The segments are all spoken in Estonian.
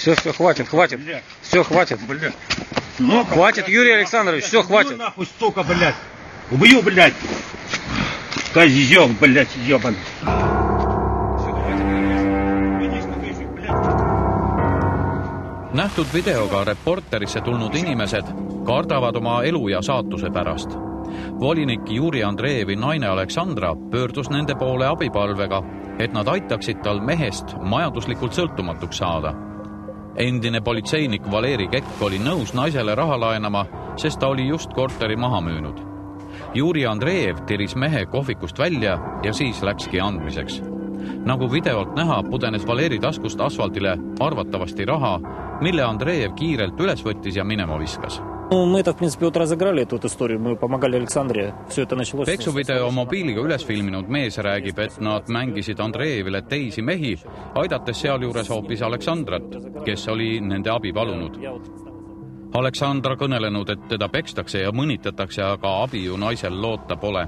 Все, хватит. Все, хватит. Хватит, Юрий Александрович, все, хватит. Нахуй, сука, блядь. Убью, блядь. Козел, блядь, ебаный. Nähtud videoga reporterisse tulnud inimesed kardavad oma elu ja saatuse pärast. Volinik Juri Andreevi naine Aleksandra pöördus nende poole abipalvega, et nad aitaksid tal mehest majanduslikult sõltumatuks saada. Endine politseinik Valeri Kekk oli nõus naisele raha laenama, sest ta oli just korteri maha müünud. Juri Andreev tiris mehe kohvikust välja ja siis läkski andmiseks. Nagu videolt näha, pudenes Valeri taskust asfaldile arvatavasti raha, mille Andreev kiirelt üles võttis ja minema viskas. Мы это, в принципе, вот разыграли эту историю. Мы помогали Александре. Все это началось... Peksuvideo mobiiliga üles filminud mees räägib, et nad mängisid Andreevile teisi mehi, aidates sealjuures hoopis Aleksandrat, kes oli nende abi palunud. Aleksandra kõnelenud, et teda pekstakse ja mõnitatakse, aga abi ju naisel loota pole.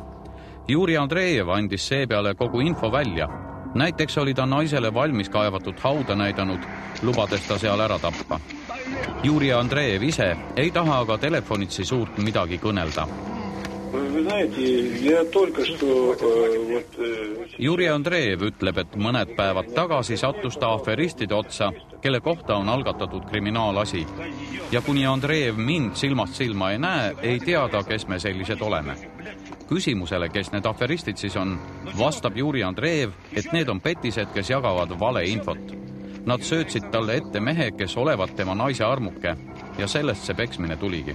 Juri Andreev andis seepeale kogu info välja. Näiteks oli ta naisele valmis kaevatud hauda näidanud, lubades ta seal ära tappa. Juri Andreev ise ei taha aga telefonitsi suurt midagi kõnelda. Juri Andreev ütleb, et mõned päevad tagasi sattus ta aferistide otsa, kelle kohta on algatatud kriminaalasi. Ja kuni Andreev mind silmast silma ei näe, ei teada, kes me sellised oleme. Küsimusele, kes need aferistid siis on, vastab Juri Andreev, et need on petised, kes jagavad valeinfot. Nad söötsid talle ette mehe, kes olevat tema naise armuke ja sellest see peksmine tuligi.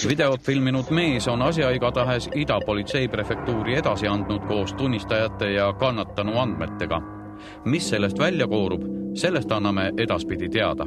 Videot filminud mees on asja igatahes Ida politseiprefektuuri edasi andnud koos tunnistajate ja kannatanu andmetega. Mis sellest välja koorub, sellest anname edaspidi teada.